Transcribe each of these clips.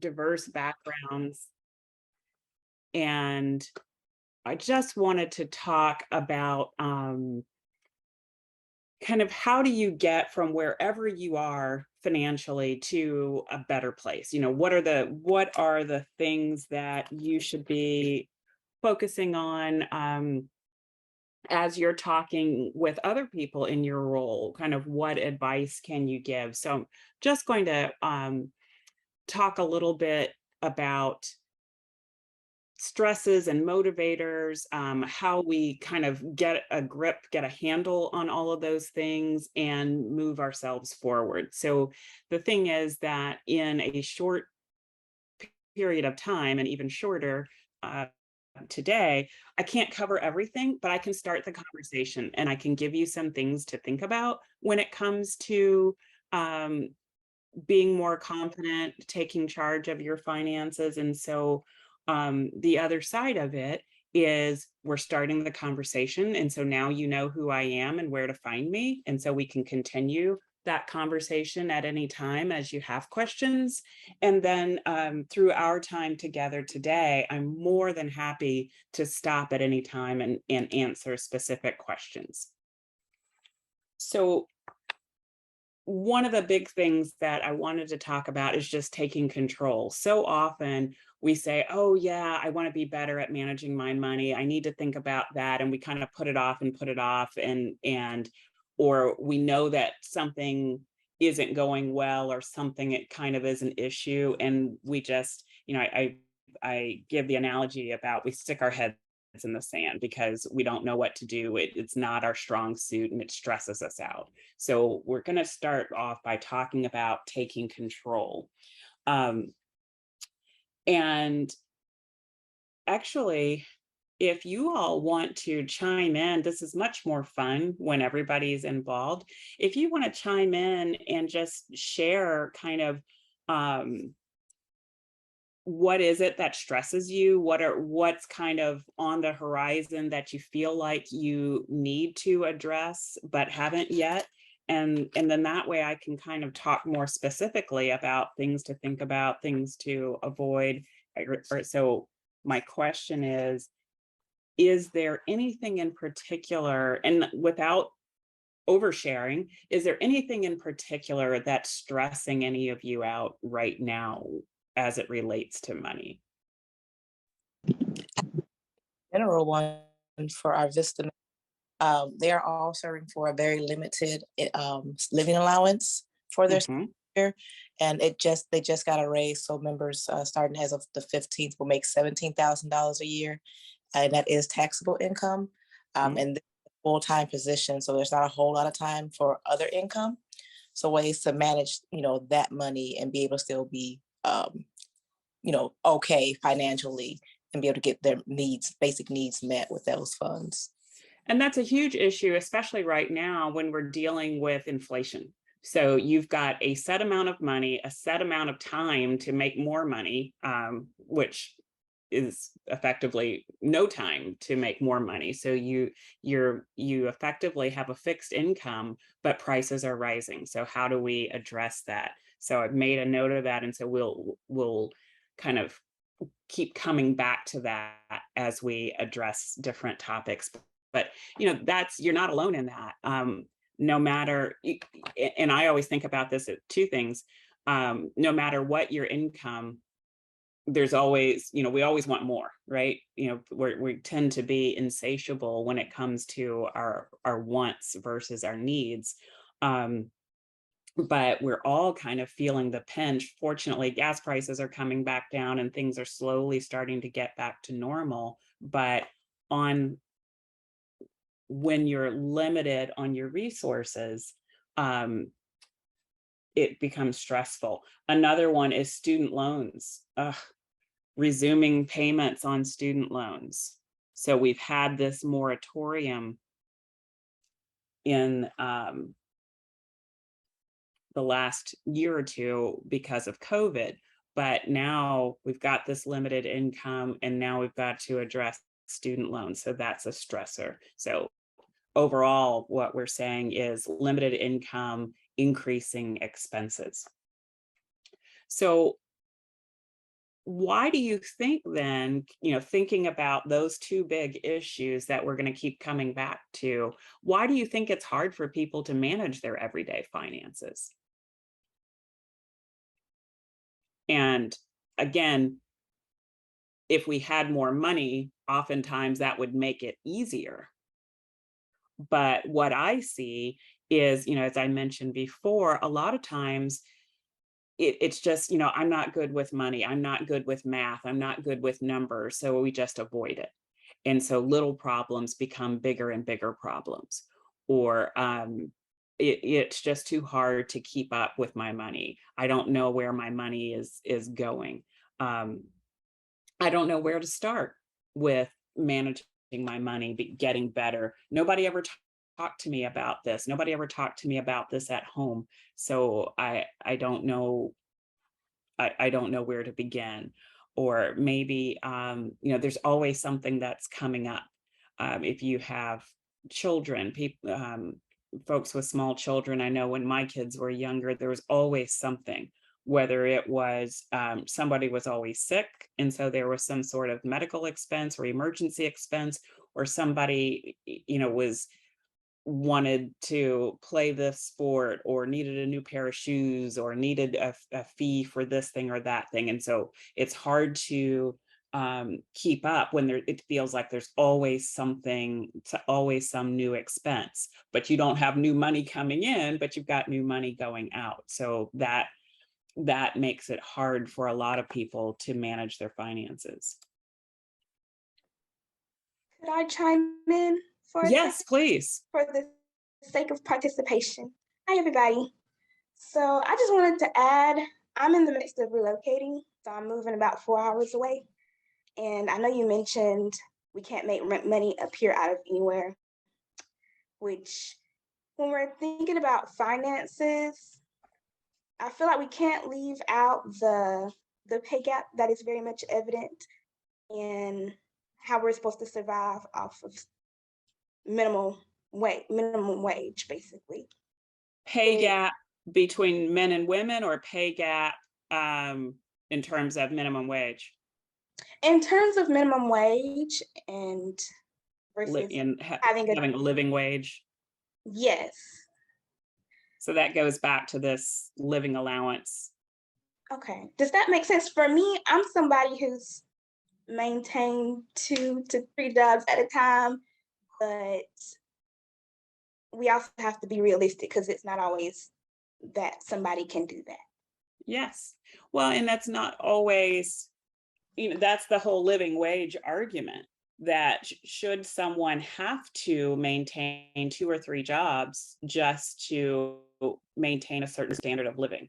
diverse backgrounds. And I just wanted to talk about kind of how do you get from wherever you are financially to a better place? What are the things that you should be focusing on as you're talking with other people in your role? Kind of what advice can you give? So I'm just going to talk a little bit about stresses and motivators, how we kind of get a grip, get a handle on all of those things and move ourselves forward. So the thing is that in a short period of time, and even shorter today, I can't cover everything, but I can start the conversation and I can give you some things to think about when it comes to being more confident, taking charge of your finances. And so the other side of it is we're starting the conversation. And so now you know who I am and where to find me. And so we can continue that conversation at any time as you have questions. And then through our time together today, I'm more than happy to stop at any time and answer specific questions. So one of the big things that I wanted to talk about is just taking control. So often we say, oh yeah, I want to be better at managing my money. I need to think about that. And we kind of put it off and put it off, or we know that something isn't going well or something, it kind of is an issue. And we just, I give the analogy about we stick our heads in the sand because we don't know what to do. It's not our strong suit and it stresses us out. So we're going to start off by talking about taking control. And actually, if you all want to chime in, this is much more fun when everybody's involved. If you want to chime in and just share kind of what is it that stresses you? What's kind of on the horizon that you feel like you need to address but haven't yet? And then that way I can kind of talk more specifically about things to think about, things to avoid. So my question is there anything in particular, and without oversharing, is there anything in particular that's stressing any of you out right now as it relates to money? General one for our VISTA. They are all serving for a very limited living allowance for their Mhm. year, and they just got a raise. So members starting as of the 15th will make $17,000 a year, and that is taxable income. Mm. And full-time position, so there's not a whole lot of time for other income. So ways to manage, that money and be able to still be, okay financially and be able to get their basic needs met with those funds. And that's a huge issue, especially right now when we're dealing with inflation. So you've got a set amount of money, a set amount of time to make more money, which is effectively no time to make more money. So you effectively have a fixed income, but prices are rising. So how do we address that? So I've made a note of that, and so we'll kind of keep coming back to that as we address different topics. But that's, you're not alone in that. No matter, and I always think about this at two things. No matter what your income, there's always, we always want more, right? We tend to be insatiable when it comes to our wants versus our needs. But we're all kind of feeling the pinch. Fortunately, gas prices are coming back down and things are slowly starting to get back to normal. But when you're limited on your resources, it becomes stressful. Another one is student loans. Resuming payments on student loans. So we've had this moratorium in the last year or two because of COVID, but now we've got this limited income and now we've got to address student loans. So that's a stressor. So overall, what we're saying is limited income, increasing expenses. So why do you think then, thinking about those two big issues that we're going to keep coming back to, why do you think it's hard for people to manage their everyday finances? And again, if we had more money, oftentimes that would make it easier. But what I see is, as I mentioned before, a lot of times it's just, I'm not good with money. I'm not good with math. I'm not good with numbers. So we just avoid it. And so little problems become bigger and bigger problems. Or it's just too hard to keep up with my money. I don't know where my money is going. Um, I don't know where to start with managing my money, getting better. Nobody ever talked to me about this. Nobody ever talked to me about this at home. So I don't know. I don't know where to begin. Or maybe there's always something that's coming up. If you have children, people, folks with small children, I know when my kids were younger, there was always something, whether it was somebody was always sick, and so there was some sort of medical expense or emergency expense, or somebody, was wanted to play this sport or needed a new pair of shoes or needed a fee for this thing or that thing. And so it's hard to keep up when it feels like there's always something, always some new expense, but you don't have new money coming in, but you've got new money going out. So that makes it hard for a lot of people to manage their finances. Could I chime in for a Yes, second please. for the sake of participation? Hi, everybody. So I just wanted to add, I'm in the midst of relocating, so I'm moving about 4 hours away. And I know you mentioned we can't make money appear out of anywhere, which when we're thinking about finances, I feel like we can't leave out the pay gap that is very much evident in how we're supposed to survive off of minimum wage, basically. Pay gap between men and women, or pay gap in terms of minimum wage? In terms of minimum wage and versus having having a living wage. yes. So that goes back to this living allowance. Okay. Does that make sense? For me, I'm somebody who's maintained 2 to 3 jobs at a time, but we also have to be realistic because it's not always that somebody can do that. Yes. Well, and that's not always, that's the whole living wage argument, that should someone have to maintain 2 or 3 jobs just to maintain a certain standard of living?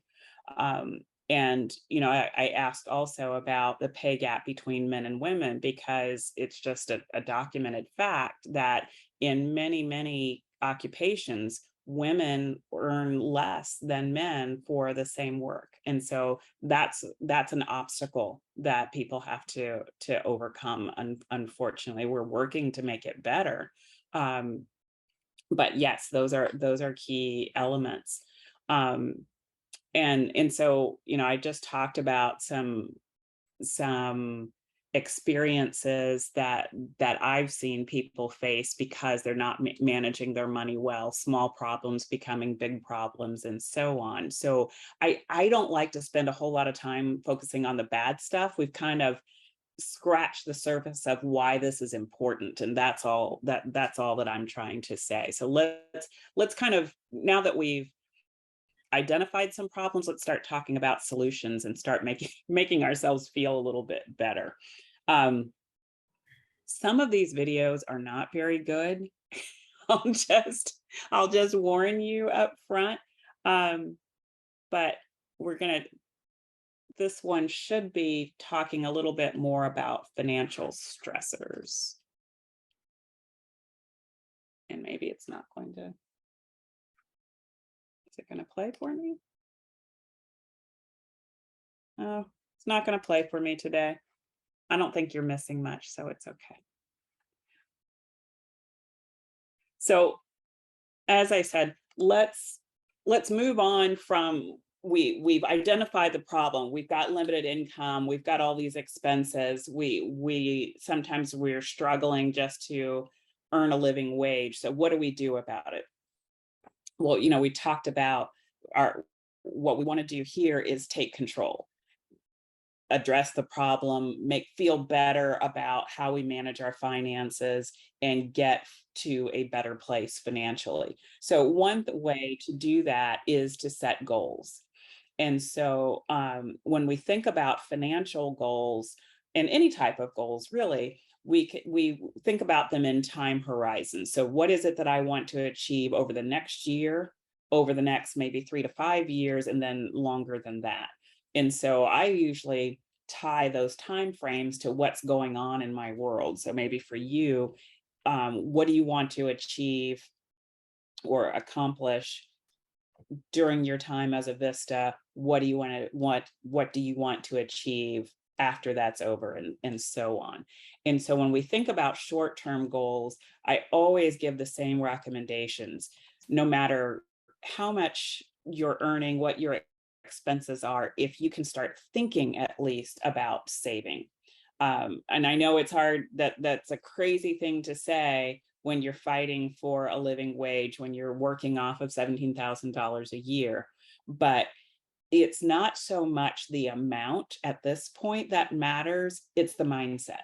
And I asked also about the pay gap between men and women, because it's just a documented fact that in many, many occupations, women earn less than men for the same work. And so that's an obstacle that people have to overcome. Unfortunately, we're working to make it better. But yes, those are key elements. And so, I just talked about some experiences that I've seen people face because they're not managing their money well, small problems becoming big problems, and so on. So I don't like to spend a whole lot of time focusing on the bad stuff. We've kind of scratched the surface of why this is important, and that's all that I'm trying to say. So let's kind of, now that we've identified some problems, let's start talking about solutions and start making ourselves feel a little bit better. Some of these videos are not very good. I'll just warn you up front. But this one should be talking a little bit more about financial stressors. And maybe it's not going to. Is it going to play for me? Oh, it's not going to play for me today. I don't think you're missing much, so it's okay. So, as I said, let's move on from we've identified the problem. We've got limited income. We've got all these expenses. We sometimes we're struggling just to earn a living wage. So what do we do about it? Well, we talked about what we want to do here is take control, address the problem, feel better about how we manage our finances, and get to a better place financially. So one way to do that is to set goals. And so when we think about financial goals, and any type of goals really, we think about them in time horizons. So what is it that I want to achieve over the next year, over the next maybe 3 to 5 years, and then longer than that? And so I usually tie those time frames to what's going on in my world. So maybe for you, what do you want to achieve or accomplish during your time as a Vista? What do you what do you want to achieve after that's over, and so on. And so when we think about short-term goals, I always give the same recommendations, no matter how much you're earning, what your expenses are, if you can start thinking at least about saving. And I know it's hard, that's a crazy thing to say when you're fighting for a living wage, when you're working off of $17,000 a year, but it's not so much the amount at this point that matters, it's the mindset.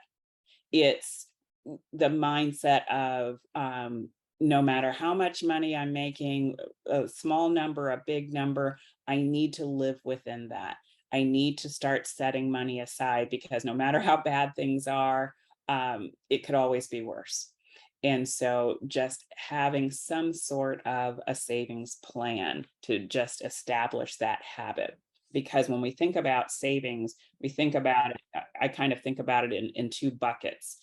It's the mindset of no matter how much money I'm making, a small number, a big number, I need to live within that. I need to start setting money aside, because no matter how bad things are, it could always be worse. And so just having some sort of a savings plan to just establish that habit. Because when we think about savings, we think about it, I kind of think about it in two buckets.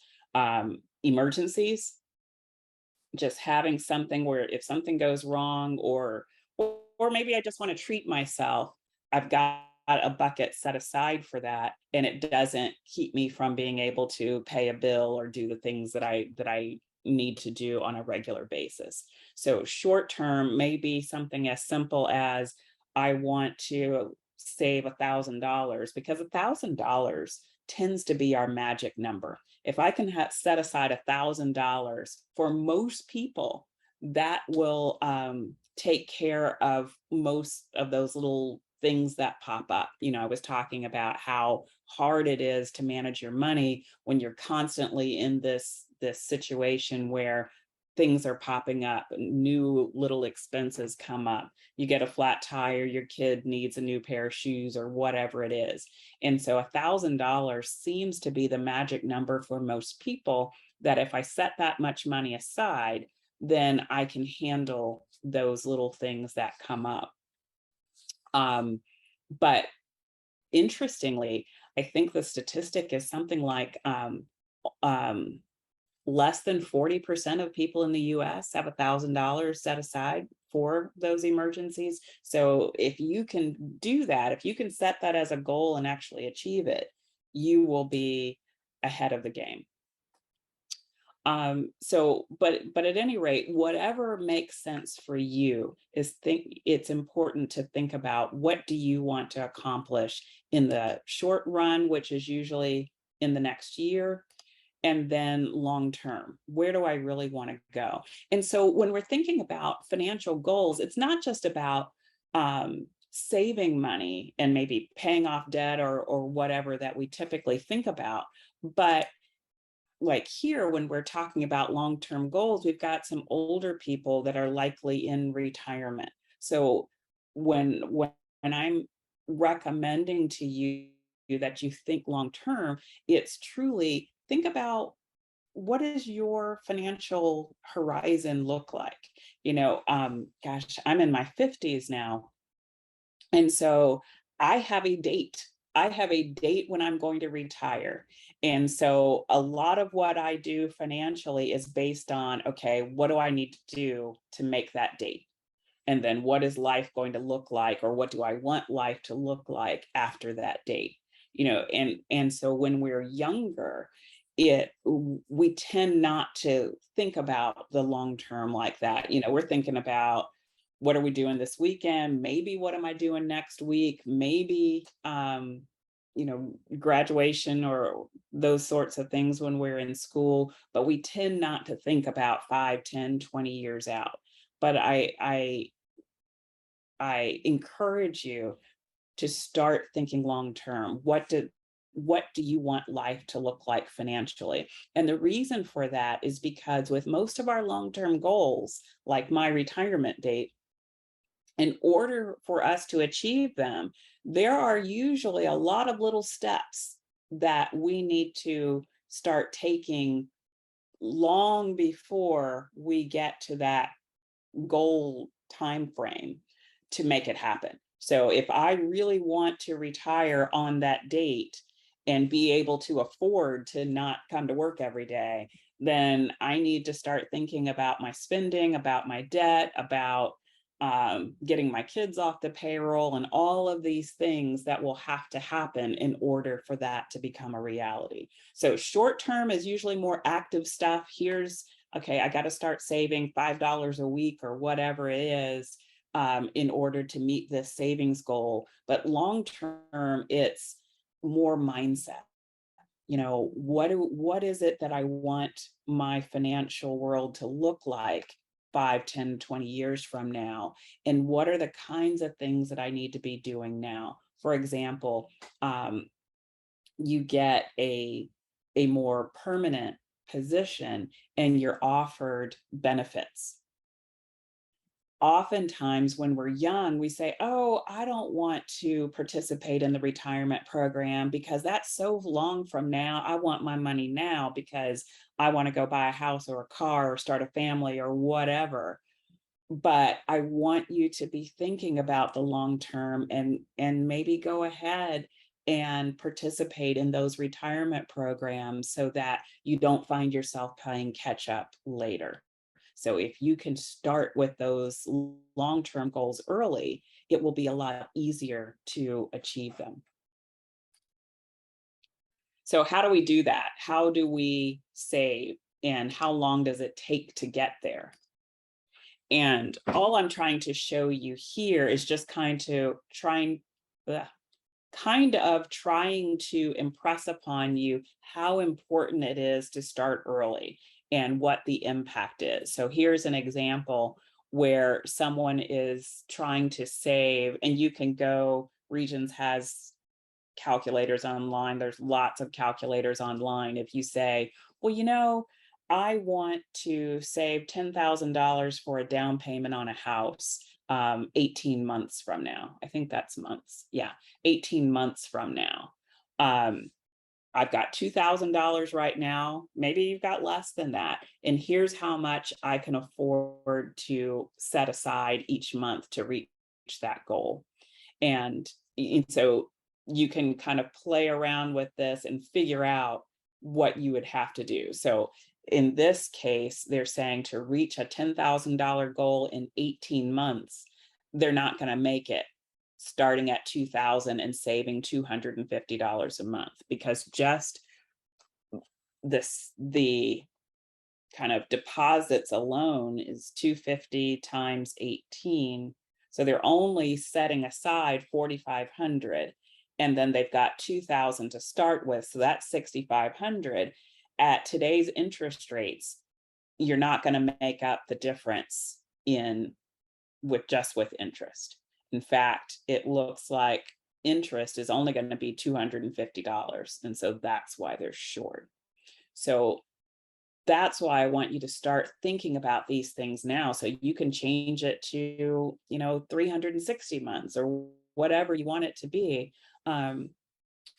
Emergencies, just having something where if something goes wrong, or maybe I just want to treat myself, I've got a bucket set aside for that, and it doesn't keep me from being able to pay a bill or do the things that I need to do on a regular basis. So short term may be something as simple as I want to save $1,000, because $1,000 tends to be our magic number. If I can set aside $1,000, for most people, that will take care of most of those little things that pop up. I was talking about how hard it is to manage your money when you're constantly in this situation where things are popping up, new little expenses come up. You get a flat tire, your kid needs a new pair of shoes, or whatever it is. And so $1,000 seems to be the magic number for most people, that if I set that much money aside, then I can handle those little things that come up. But interestingly, I think the statistic is something like less than 40% of people in the US have $1,000 set aside for those emergencies. So if you can do that, if you can set that as a goal and actually achieve it, you will be ahead of the game. But at any rate, whatever makes sense for you, it's important to think about, what do you want to accomplish in the short run, which is usually in the next year, and then long term, where do I really want to go? And so when we're thinking about financial goals, it's not just about saving money and maybe paying off debt or whatever that we typically think about, but like here, when we're talking about long-term goals, we've got some older people that are likely in retirement. So when I'm recommending to you that you think long-term, it's truly think about, what does your financial horizon look like? Gosh, I'm in my 50s now. And so I have a date. I have a date when I'm going to retire. And so a lot of what I do financially is based on, okay, what do I need to do to make that date? And then what is life going to look like, or what do I want life to look like after that date? And so when we're younger, we tend not to think about the long term like that. We're thinking about what are we doing this weekend? Maybe what am I doing next week? Maybe, graduation or those sorts of things when we're in school, but we tend not to think about 5, 10, 20 years out. But I encourage you to start thinking long term. What do you want life to look like financially? And the reason for that is because with most of our long-term goals, like my retirement date, in order for us to achieve them, there are usually a lot of little steps that we need to start taking long before we get to that goal time frame to make it happen. So if I really want to retire on that date and be able to afford to not come to work every day, then I need to start thinking about my spending, about my debt, about getting my kids off the payroll, and all of these things that will have to happen in order for that to become a reality. So short term is usually more active stuff. Okay, I got to start saving $5 a week or whatever it is in order to meet this savings goal. But long term, it's more mindset. What is it that I want my financial world to look like 5, 10, 20 years from now? And what are the kinds of things that I need to be doing now? For example, you get a more permanent position and you're offered benefits. Oftentimes when we're young, we say, oh, I don't want to participate in the retirement program because that's so long from now. I want my money now because I want to go buy a house or a car or start a family or whatever. But I want you to be thinking about the long term and maybe go ahead and participate in those retirement programs so that you don't find yourself playing catch up later. So if you can start with those long-term goals early, it will be a lot easier to achieve them. So how do we do that? How do we save? And how long does it take to get there? And all I'm trying to show you here is just trying to impress upon you how important it is to start early and what the impact is. So here's an example where someone is trying to save, and you can go, Regions has calculators online. There's lots of calculators online. If you say, well, I want to save $10,000 for a down payment on a house 18 months from now. I think that's months. Yeah, 18 months from now. I've got $2,000 right now. Maybe you've got less than that. And here's how much I can afford to set aside each month to reach that goal. And so you can kind of play around with this and figure out what you would have to do. So in this case, they're saying to reach a $10,000 goal in 18 months, they're not going to make it starting at $2,000 and saving $250 a month, because just the kind of deposits alone is $250 times 18. So they're only setting aside $4,500, and then they've got $2,000 to start with. So that's $6,500. At today's interest rates, you're not going to make up the difference with interest. In fact, it looks like interest is only going to be $250. And so that's why they're short. So that's why I want you to start thinking about these things now, so you can change it to, 360 months or whatever you want it to be. And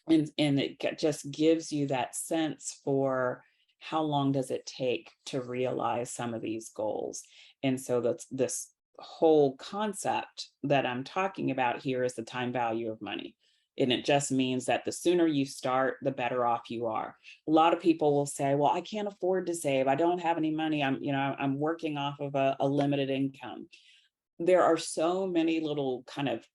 it just gives you that sense for how long does it take to realize some of these goals. And so that's this whole concept that I'm talking about here is the time value of money. And it just means that the sooner you start, the better off you are. A lot of people will say, well, I can't afford to save. I don't have any money. I'm working off of a limited income. There are so many little kind of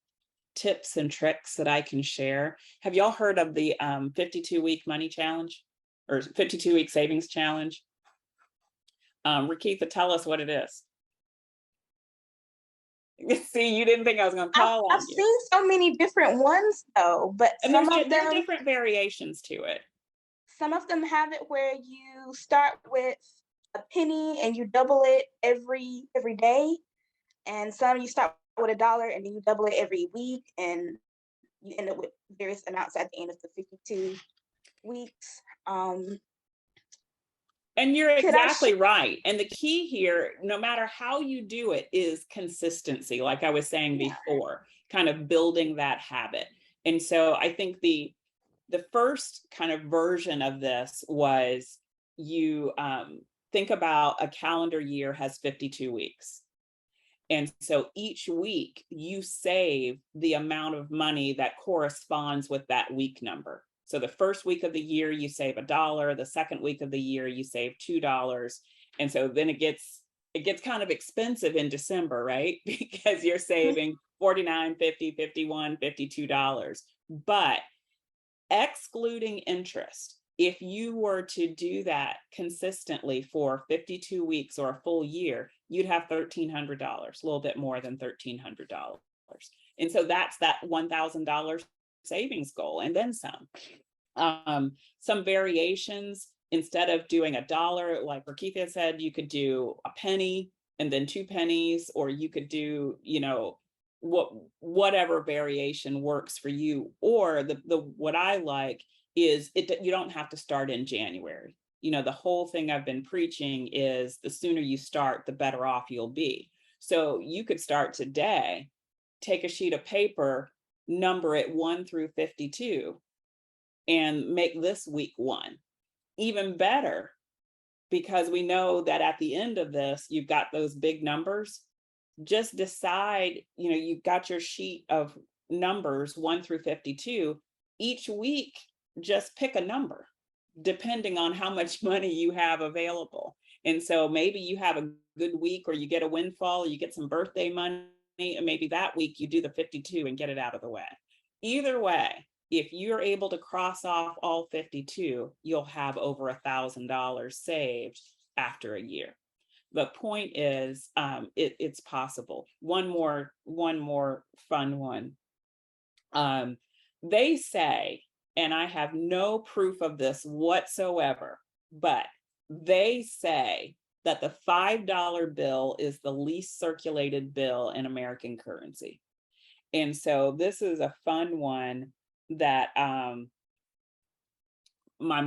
tips and tricks that I can share. Have y'all heard of the 52-week money challenge or 52-week savings challenge? Rakitha, tell us what it is. See, you didn't think I was going to call I've on you. seen so many different ones though, but And there are different variations to it. some of them have it where you start with a penny and you double it every day, and some you start with $1 and then you double it every week, and you end up with various amounts at the end of the 52 weeks. And you're Could I exactly right. And the key here, no matter how you do it, is consistency, like I was saying before, kind of building that habit. And so I think the first kind of version of this was you think about a calendar year has 52 weeks. And so each week you save the amount of money that corresponds with that week number. So the first week of the year, you save $1. The second week of the year, you save $2. And so then it gets kind of expensive in December, right? Because you're saving $49, $50, $51, $52. But excluding interest, if you were to do that consistently for 52 weeks or a full year, you'd have $1,300, a little bit more than $1,300. And so that's that $1,000 savings goal and then some. Some variations, instead of doing $1, like Rakitha said, you could do a penny and then 2 pennies, or you could do, whatever variation works for you. Or what I like is you don't have to start in January. The whole thing I've been preaching is the sooner you start, the better off you'll be. So you could start today, take a sheet of paper, number it 1 through 52, and make this week 1. Even better, because we know that at the end of this, you've got those big numbers. Just decide, you've got your sheet of numbers 1 through 52. Each week, just pick a number, depending on how much money you have available. And so maybe you have a good week, or you get a windfall, or you get some birthday money, and maybe that week you do the 52 and get it out of the way. Either way, if you're able to cross off all 52, you'll have over $1,000 saved after a year. The point is, it's possible. One more fun one. They say, and I have no proof of this whatsoever, but they say that the $5 bill is the least circulated bill in American currency. And so this is a fun one that my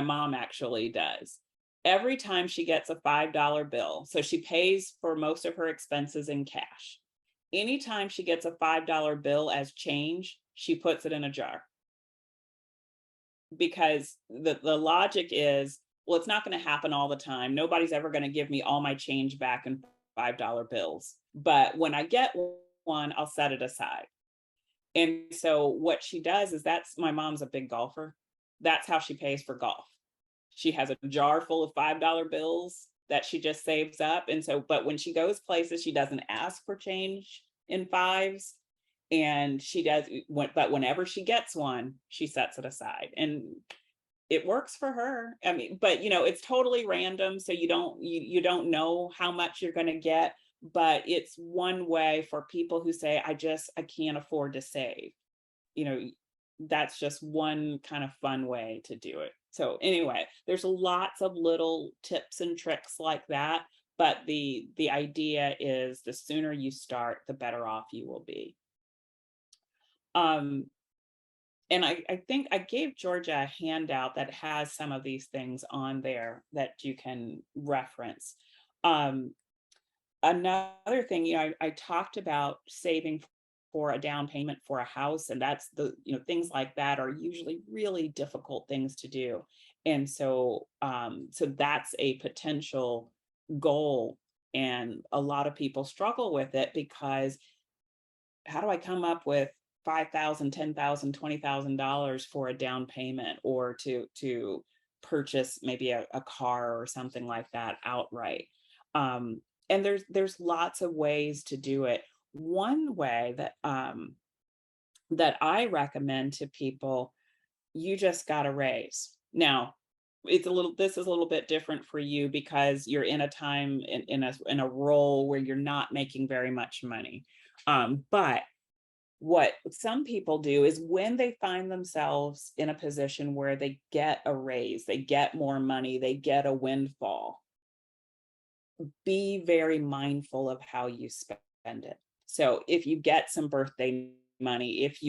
mom actually does. Every time she gets a $5 bill, so she pays for most of her expenses in cash. Anytime she gets a $5 bill as change, she puts it in a jar. Because the logic is, well, it's not going to happen all the time. Nobody's ever going to give me all my change back in $5 bills. But when I get one, I'll set it aside. And so what she does is, my mom's a big golfer. That's how she pays for golf. She has a jar full of $5 bills that she just saves up. And so, but when she goes places, she doesn't ask for change in fives. And but whenever she gets one, she sets it aside. And it works for her. I mean, but it's totally random. So you don't know how much you're going to get. But it's one way for people who say, I can't afford to save. That's just one kind of fun way to do it. So anyway, there's lots of little tips and tricks like that. But the idea is, the sooner you start, the better off you will be. And I think I gave Georgia a handout that has some of these things on there that you can reference. Another thing, I talked about saving for a down payment for a house, and that's things like that are usually really difficult things to do. And so that's a potential goal, and a lot of people struggle with it, because how do I come up with $5,000, $10,000, $20,000 for a down payment, or to purchase maybe a car or something like that outright? And there's lots of ways to do it. One way that I recommend to people, you just got to raise. Now, this is a little bit different for you because you're in a time in a role where you're not making very much money. But what some people do is when they find themselves in a position where they get a raise, they get more money, they get a windfall, be very mindful of how you spend it. So if you get some birthday money, if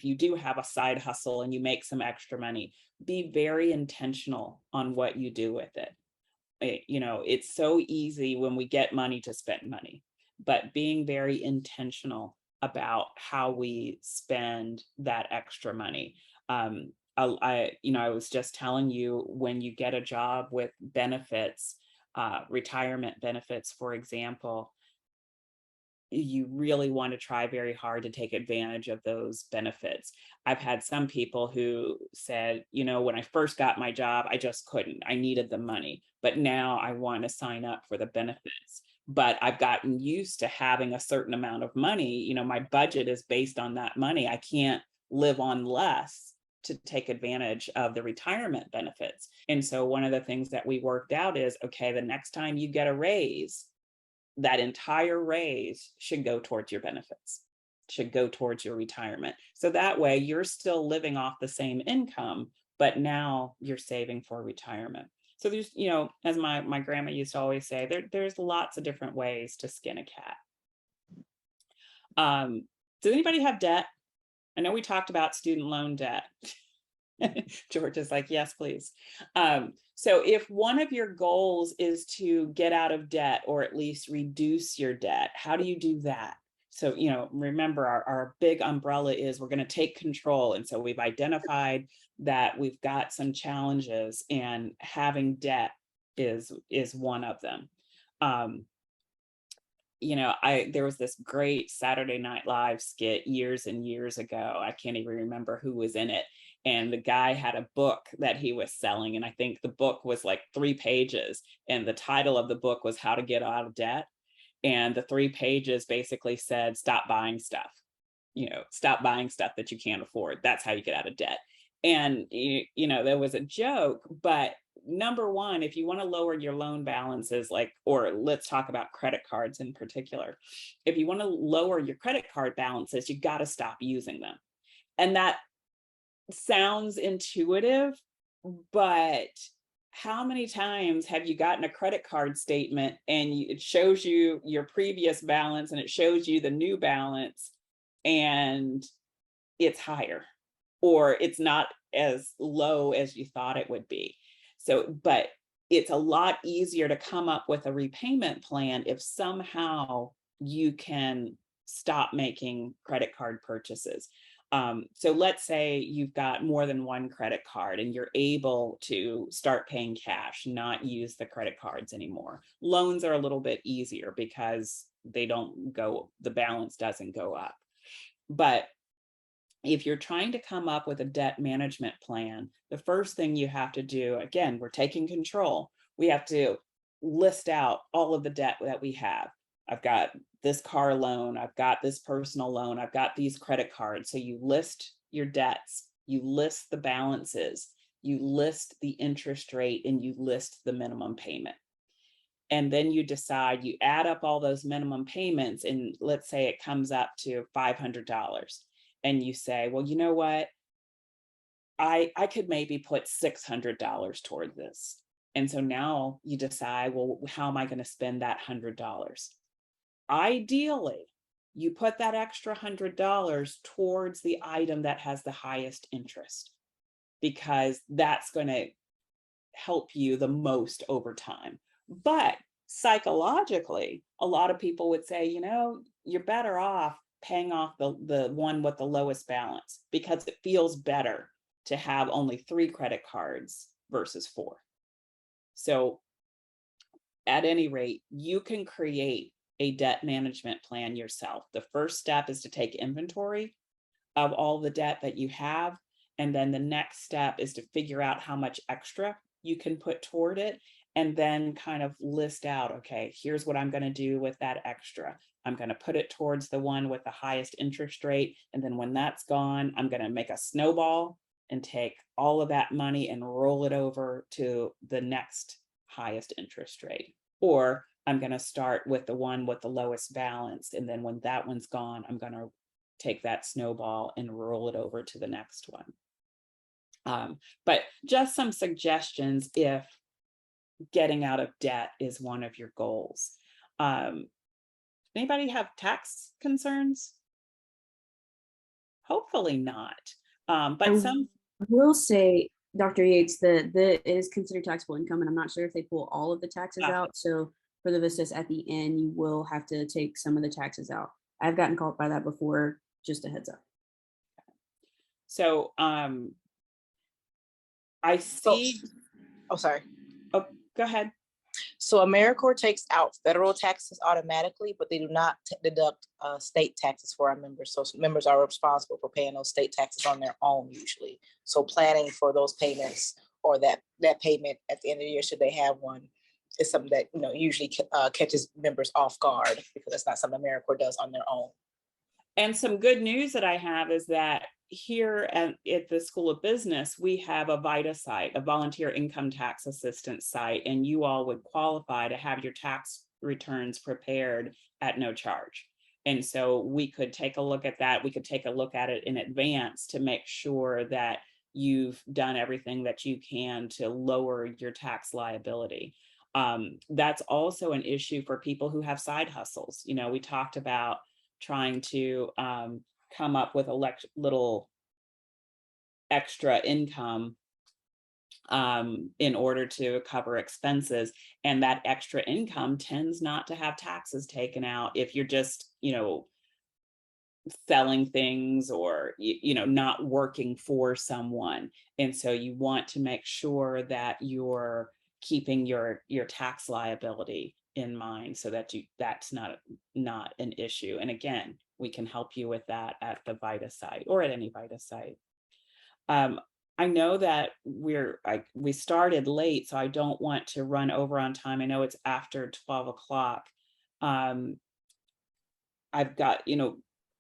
you do have a side hustle and you make some extra money, be very intentional on what you do with it. You know, it's so easy when we get money to spend money, but being very intentional about how we spend that extra money. I was just telling you, when you get a job with benefits, retirement benefits, for example, you really want to try very hard to take advantage of those benefits. I've had some people who said, you know, when I first got my job, I just couldn't. I needed the money, but now I want to sign up for the benefits. But I've gotten used to having a certain amount of money. You know, my budget is based on that money. I can't live on less to take advantage of the retirement benefits. And so one of the things that we worked out is, okay, the next time you get a raise, that entire raise should go towards your benefits, should go towards your retirement. So that way you're still living off the same income, but now you're saving for retirement. So there's, you know, as my grandma used to always say, there's lots of different ways to skin a cat. Does anybody have debt? I know we talked about student loan debt. George is like, yes, please. So if one of your goals is to get out of debt or at least reduce your debt, how do you do that? So, you know, remember our big umbrella is we're going to take control. And so we've identified that we've got some challenges, and having debt is one of them. You know, there was this great Saturday Night Live skit years and years ago. I can't even remember who was in it. And the guy had a book that he was selling. And I think the book was like 3 pages. And the title of the book was How to Get Out of Debt. And the 3 pages basically said, stop buying stuff, you know, stop buying stuff that you can't afford. That's how you get out of debt. And, you know, there was a joke, but number one, if you want to lower your loan balances, like, or let's talk about credit cards in particular, if you want to lower your credit card balances, you got to stop using them. And that sounds intuitive, but how many times have you gotten a credit card statement and it shows you your previous balance and it shows you the new balance and it's higher, or it's not as low as you thought it would be? So, but it's a lot easier to come up with a repayment plan if somehow you can stop making credit card purchases. So let's say you've got more than one credit card and you're able to start paying cash, not use the credit cards anymore. Loans are a little bit easier because the balance doesn't go up. But if you're trying to come up with a debt management plan, the first thing you have to do, again, we're taking control. We have to list out all of the debt that we have. I've got this car loan, I've got this personal loan, I've got these credit cards. So you list your debts, you list the balances, you list the interest rate, and you list the minimum payment. And then you decide, you add up all those minimum payments, and let's say it comes up to $500. And you say, well, you know what? I could maybe put $600 toward this. And so now you decide, well, how am I going to spend that $100? Ideally, you put that extra $100 towards the item that has the highest interest, because that's going to help you the most over time. But psychologically, a lot of people would say, you know, you're better off paying off the one with the lowest balance, because it feels better to have only 3 credit cards versus 4. So at any rate, you can create a debt management plan yourself. The first step is to take inventory of all the debt that you have. And then the next step is to figure out how much extra you can put toward it, and then kind of list out, okay, here's what I'm going to do with that extra. I'm going to put it towards the one with the highest interest rate. And then when that's gone, I'm going to make a snowball and take all of that money and roll it over to the next highest interest rate. Or I'm going to start with the one with the lowest balance. And then when that one's gone, I'm going to take that snowball and roll it over to the next one. But just some suggestions if getting out of debt is one of your goals. Anybody have tax concerns? Hopefully not. But some I will say, Dr. Yates, that it is considered taxable income, and I'm not sure if they pull all of the taxes out. So for the VISTAs at the end, you will have to take some of the taxes out. I've gotten called by that before, just a heads up. So I see. Oh, sorry. Oh, go ahead. So AmeriCorps takes out federal taxes automatically, but they do not deduct state taxes for our members. So members are responsible for paying those state taxes on their own usually. So planning for those payments or that payment at the end of the year, should they have one, is something that usually catches members off guard, because that's not something AmeriCorps does on their own. And some good news that I have is that here at the School of Business, we have a VITA site, a volunteer income tax assistance site, and you all would qualify to have your tax returns prepared at no charge. And so we could take a look at that. We could take a look at it in advance to make sure that you've done everything that you can to lower your tax liability. That's also an issue for people who have side hustles. We talked about trying to come up with a little extra income in order to cover expenses. And that extra income tends not to have taxes taken out if you're just, selling things or, not working for someone. And so you want to make sure that you're keeping your tax liability in mind so that that's not an issue. And again, we can help you with that at the VITA site or at any VITA site. I know that we started late, so I don't want to run over on time. I know it's after 12 o'clock. I've got,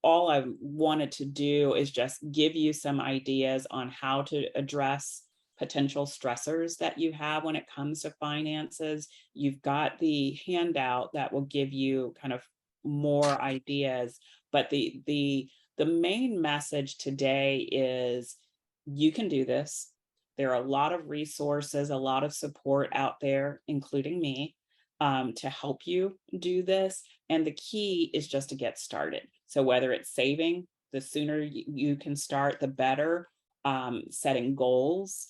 all I wanted to do is just give you some ideas on how to address potential stressors that you have when it comes to finances. You've got the handout that will give you kind of more ideas, but the main message today is you can do this. There are a lot of resources, a lot of support out there, including me, to help you do this. And the key is just to get started. So whether it's saving, the sooner you can start, the better. Setting goals,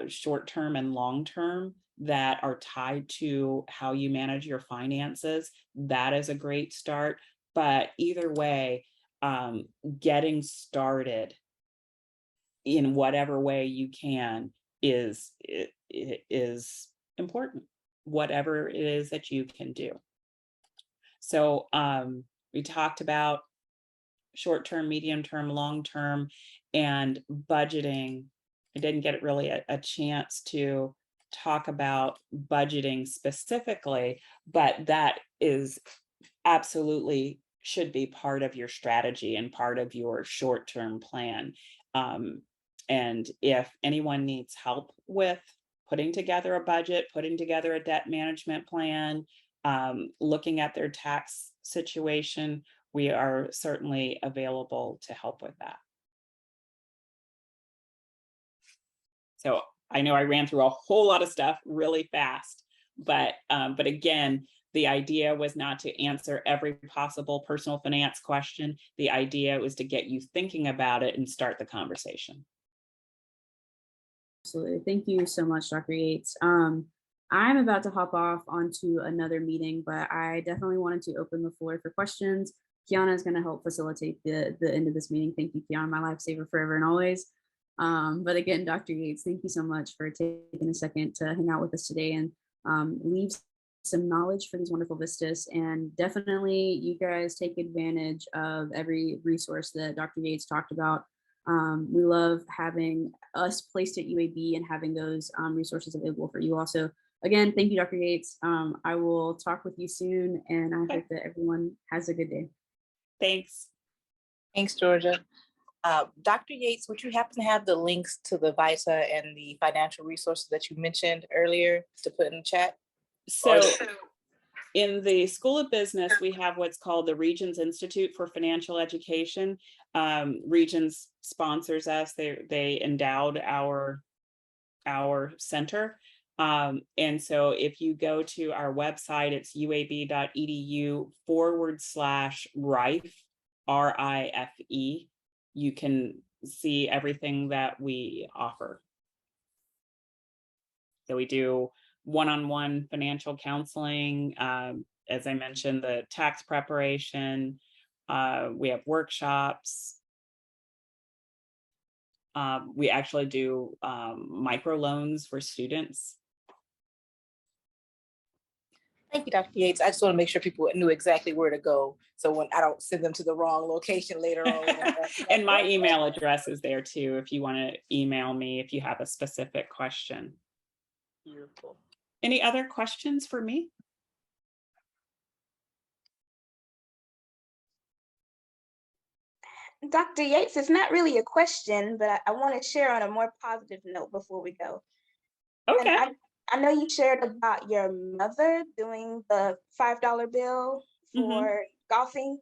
short-term and long-term, that are tied to how you manage your finances, that is a great start. But either way, getting started in whatever way you can is important, whatever it is that you can do. So we talked about short-term, medium-term, long-term, and budgeting. I didn't get really a chance to talk about budgeting specifically, but that is absolutely should be part of your strategy and part of your short-term plan. And if anyone needs help with putting together a budget, putting together a debt management plan, looking at their tax situation, we are certainly available to help with that. So I know I ran through a whole lot of stuff really fast, but again, the idea was not to answer every possible personal finance question. The idea was to get you thinking about it and start the conversation. Absolutely. Thank you so much, Dr. Yates. I'm about to hop off onto another meeting, but I definitely wanted to open the floor for questions. Kiana is going to help facilitate the end of this meeting. Thank you, Kiana, my lifesaver forever and always. But again, Dr. Yates, thank you so much for taking a second to hang out with us today and leave some knowledge for these wonderful vistas. And definitely you guys take advantage of every resource that Dr. Yates talked about. We love having us placed at UAB and having those resources available for you also. Again, thank you, Dr. Yates. I will talk with you soon, and I hope that everyone has a good day. Thanks. Thanks, Georgia. Dr. Yates, would you happen to have the links to the VISTA and the financial resources that you mentioned earlier to put in the chat? So in the School of Business, we have what's called the Regions Institute for Financial Education. Regions sponsors us. They endowed our center. And so if you go to our website, it's uab.edu/RIFE, RIFE. You can see everything that we offer. So we do one-on-one financial counseling, as I mentioned, the tax preparation, we have workshops. We actually do microloans for students. Thank you, Dr. Yates. I just want to make sure people knew exactly where to go. So when I don't send them to the wrong location later on. And my email address is there too, if you want to email me, if you have a specific question. Beautiful. Any other questions for me? Dr. Yates, it's not really a question, but I want to share on a more positive note before we go. Okay. And I know you shared about your mother doing the $5 bill for golfing,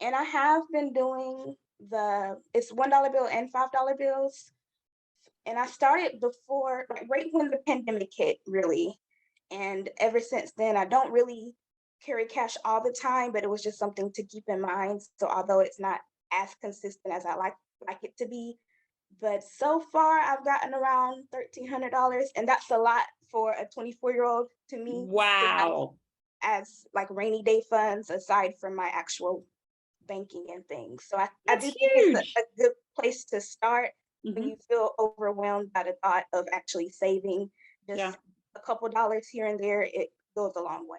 and I have been doing it's $1 bill and $5 bills. And I started before, like right when the pandemic hit, really. And ever since then, I don't really carry cash all the time, but it was just something to keep in mind. So although it's not as consistent as I like it to be, but so far I've gotten around $1,300, and that's a lot for a 24-year-old to me. Wow. As like rainy day funds aside from my actual banking and things. So I do think it's a good place to start when you feel overwhelmed by the thought of actually saving just a couple dollars here and there. It goes a long way.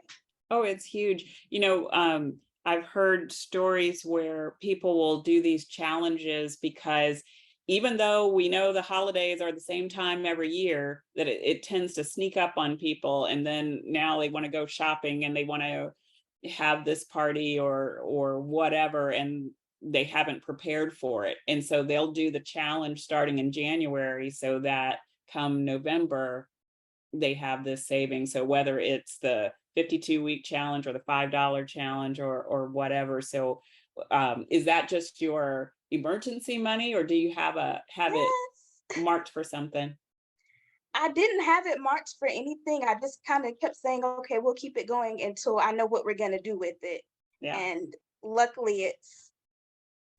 Oh, it's huge. You know, I've heard stories where people will do these challenges because even though we know the holidays are the same time every year, that it tends to sneak up on people. And then now they want to go shopping and they want to have this party or whatever, and they haven't prepared for it. And so they'll do the challenge starting in January so that come November, they have this saving. So whether it's the 52-week challenge or the $5 challenge or whatever. So is that just your emergency money, or do you have it marked for something? I didn't have it marked for anything. I just kind of kept saying, okay, we'll keep it going until I know what we're going to do with it. Yeah. And luckily it's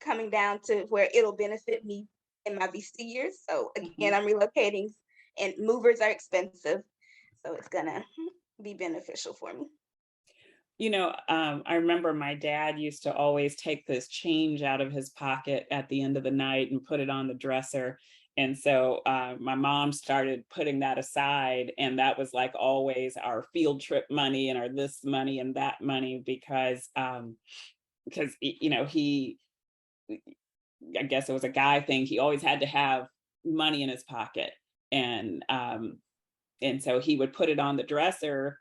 coming down to where it'll benefit me in my VISTA years. So again, I'm relocating and movers are expensive. So it's going to be beneficial for me. You know, I remember my dad used to always take this change out of his pocket at the end of the night and put it on the dresser. And so my mom started putting that aside, and that was like always our field trip money and our this money and that money, because you know, I guess it was a guy thing. He always had to have money in his pocket, and so he would put it on the dresser,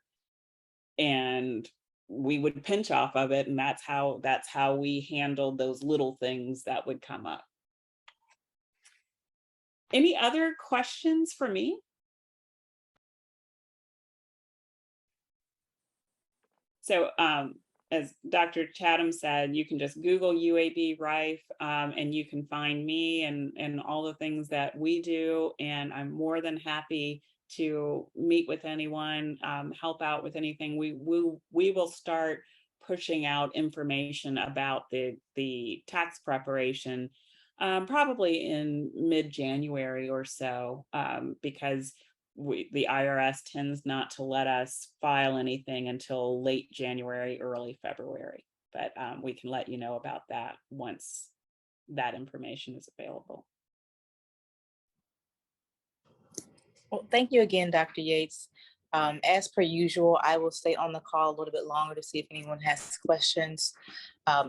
and we would pinch off of it, and that's how we handled those little things that would come up. Any other questions for me? So as Dr. Chatham said, you can just Google UAB RIFE and you can find me and all the things that we do. And I'm more than happy to meet with anyone, help out with anything. We will start pushing out information about the tax preparation probably in mid-January or so, because the IRS tends not to let us file anything until late January, early February. But we can let you know about that once that information is available. Well, thank you again, Dr. Yates. As per usual, I will stay on the call a little bit longer to see if anyone has questions.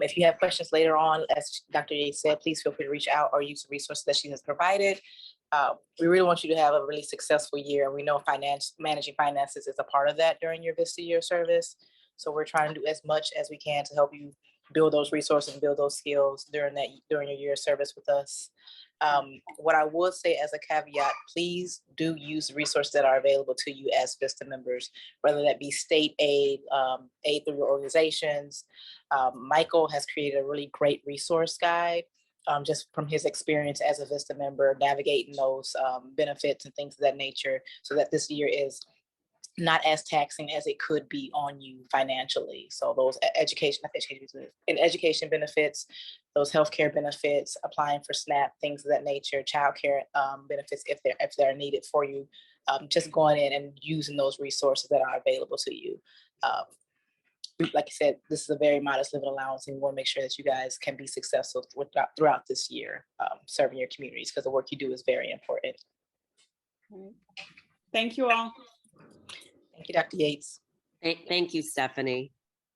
If you have questions later on, as Dr. Yates said, please feel free to reach out or use the resources that she has provided. We really want you to have a really successful year. And we know managing finances is a part of that during your VISTA year service. So we're trying to do as much as we can to help you build those resources and build those skills during your year of service with us. What I would say as a caveat, please do use the resources that are available to you as VISTA members, whether that be state aid, aid through your organizations. Michael has created a really great resource guide, just from his experience as a VISTA member, navigating those benefits and things of that nature, so that this year is not as taxing as it could be on you financially. So those education benefits, those healthcare benefits, applying for SNAP, things of that nature, childcare benefits if they're needed for you, just going in and using those resources that are available to you. Like I said, this is a very modest living allowance, and we want to make sure that you guys can be successful throughout this year, serving your communities, because the work you do is very important. Thank you all. Thank you, Dr. Yates. Thank you, Stephanie.